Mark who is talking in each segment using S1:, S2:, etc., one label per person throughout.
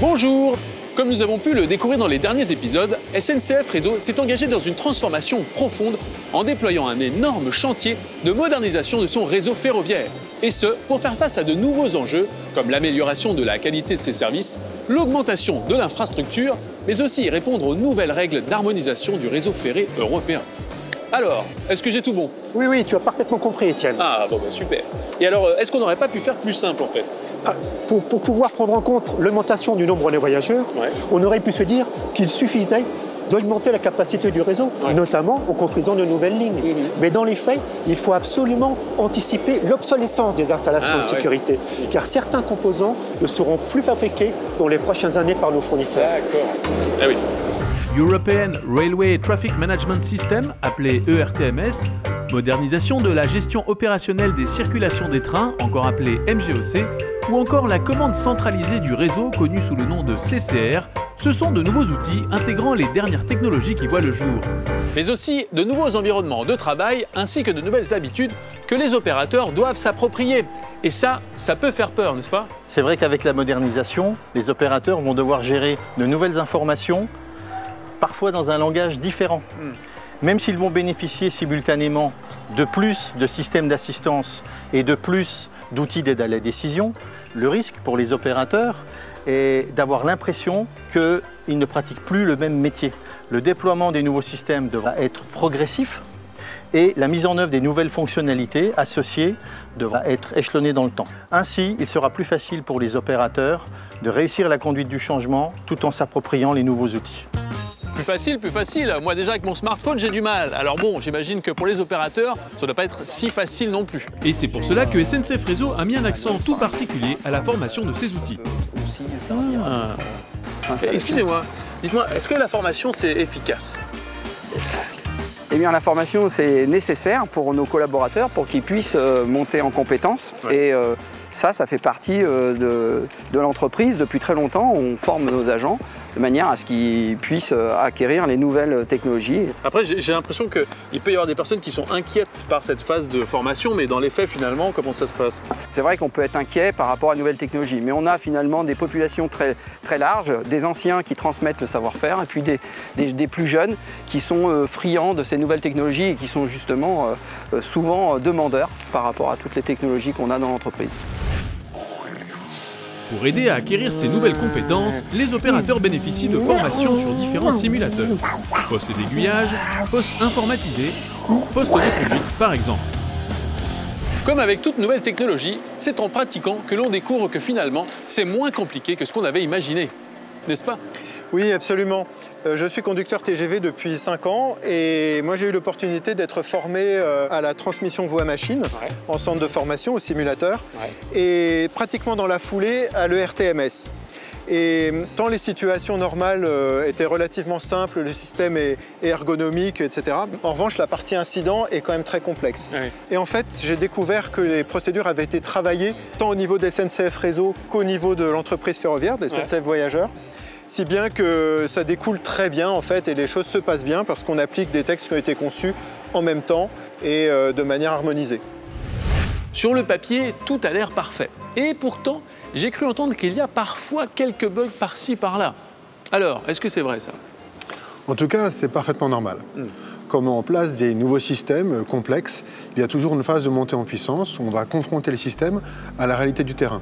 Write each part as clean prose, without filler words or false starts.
S1: Bonjour! Comme nous avons pu le découvrir dans les derniers épisodes, SNCF Réseau s'est engagé dans une transformation profonde en déployant un énorme chantier de modernisation de son réseau ferroviaire. Et ce, pour faire face à de nouveaux enjeux, comme l'amélioration de la qualité de ses services, l'augmentation de l'infrastructure, mais aussi répondre aux nouvelles règles d'harmonisation du réseau ferré européen. Alors, est-ce que j'ai tout bon?
S2: Oui, tu as parfaitement compris, Étienne.
S1: Ah, bon, bah, super. Et alors, est-ce qu'on n'aurait pas pu faire plus simple, en fait?
S2: Pour pouvoir prendre en compte l'augmentation du nombre de voyageurs, on aurait pu se dire qu'il suffisait d'augmenter la capacité du réseau, notamment en construisant de nouvelles lignes. Mais dans les faits, il faut absolument anticiper l'obsolescence des installations de sécurité, car certains composants ne seront plus fabriqués dans les prochaines années par nos fournisseurs.
S1: D'accord. Ah oui.
S3: European Railway Traffic Management System, appelé ERTMS, modernisation de la gestion opérationnelle des circulations des trains, encore appelée MGOC, ou encore la commande centralisée du réseau, connue sous le nom de CCR, ce sont de nouveaux outils intégrant les dernières technologies qui voient le jour.
S1: Mais aussi de nouveaux environnements de travail ainsi que de nouvelles habitudes que les opérateurs doivent s'approprier. Et ça peut faire peur, n'est-ce pas?
S4: C'est vrai qu'avec la modernisation, les opérateurs vont devoir gérer de nouvelles informations, parfois dans un langage différent. Même s'ils vont bénéficier simultanément de plus de systèmes d'assistance et de plus d'outils d'aide à la décision, le risque pour les opérateurs est d'avoir l'impression qu'ils ne pratiquent plus le même métier. Le déploiement des nouveaux systèmes devra être progressif et la mise en œuvre des nouvelles fonctionnalités associées devra être échelonnée dans le temps. Ainsi, il sera plus facile pour les opérateurs de réussir la conduite du changement tout en s'appropriant les nouveaux outils.
S1: Plus facile. Moi déjà avec mon smartphone j'ai du mal. Alors bon, j'imagine que pour les opérateurs, ça ne doit pas être si facile non plus.
S3: Et c'est pour cela que SNCF Réseau a mis un accent tout particulier à la formation de ces outils.
S1: Excusez-moi, dites-moi, est-ce que la formation c'est efficace?
S5: Eh bien, la formation, c'est nécessaire pour nos collaborateurs pour qu'ils puissent monter en compétences. Et ça fait partie de l'entreprise. Depuis très longtemps, on forme nos agents de manière à ce qu'ils puissent acquérir les nouvelles technologies.
S1: Après, j'ai l'impression qu'il peut y avoir des personnes qui sont inquiètes par cette phase de formation, mais dans les faits, finalement, comment ça se passe?
S5: C'est vrai qu'on peut être inquiet par rapport à de nouvelles technologies, mais on a finalement des populations très larges, des anciens qui transmettent le savoir-faire, et puis des plus jeunes qui sont friands de ces nouvelles technologies et qui sont justement souvent demandeurs par rapport à toutes les technologies qu'on a dans l'entreprise.
S3: Pour aider à acquérir ces nouvelles compétences, les opérateurs bénéficient de formations sur différents simulateurs. Postes d'aiguillage, postes informatisés ou postes de conduite par exemple.
S1: Comme avec toute nouvelle technologie, c'est en pratiquant que l'on découvre que finalement, c'est moins compliqué que ce qu'on avait imaginé. N'est-ce pas?
S6: Oui, absolument. Je suis conducteur TGV depuis 5 ans et moi j'ai eu l'opportunité d'être formé à la transmission voie-machine en centre de formation, au simulateur, et pratiquement dans la foulée à l'ERTMS. Et tant les situations normales étaient relativement simples, le système est ergonomique, etc. En revanche, la partie incident est quand même très complexe. Et en fait, j'ai découvert que les procédures avaient été travaillées tant au niveau des SNCF Réseau qu'au niveau de l'entreprise ferroviaire, des SNCF Voyageurs. Si bien que ça découle très bien en fait et les choses se passent bien parce qu'on applique des textes qui ont été conçus en même temps et de manière harmonisée.
S1: Sur le papier, tout a l'air parfait. Et pourtant, j'ai cru entendre qu'il y a parfois quelques bugs par-ci, par-là. Alors, est-ce que c'est vrai ça?
S7: En tout cas, c'est parfaitement normal. Comme on met en place des nouveaux systèmes complexes, il y a toujours une phase de montée en puissance où on va confronter les systèmes à la réalité du terrain.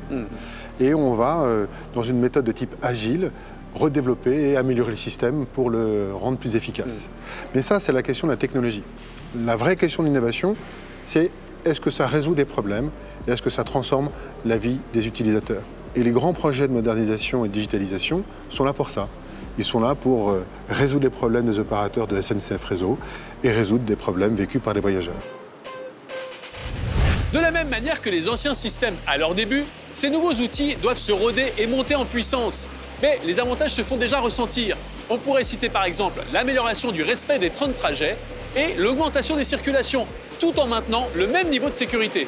S7: Et on va, dans une méthode de type agile, redévelopper et améliorer le système pour le rendre plus efficace. Mais ça, c'est la question de la technologie. La vraie question de l'innovation, c'est est-ce que ça résout des problèmes et est-ce que ça transforme la vie des utilisateurs? Et les grands projets de modernisation et de digitalisation sont là pour ça. Ils sont là pour résoudre les problèmes des opérateurs de SNCF Réseau et résoudre des problèmes vécus par les voyageurs.
S1: De la même manière que les anciens systèmes à leur début, ces nouveaux outils doivent se roder et monter en puissance. Mais les avantages se font déjà ressentir. On pourrait citer par exemple l'amélioration du respect des temps de trajet et l'augmentation des circulations, tout en maintenant le même niveau de sécurité.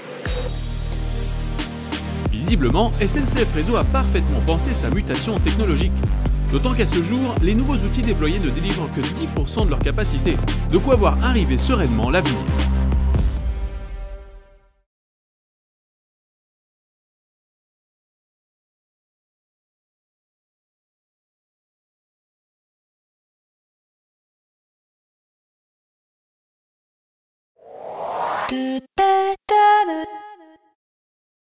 S3: Visiblement, SNCF Réseau a parfaitement pensé sa mutation technologique. D'autant qu'à ce jour, les nouveaux outils déployés ne délivrent que 10% de leur capacité, de quoi voir arriver sereinement l'avenir.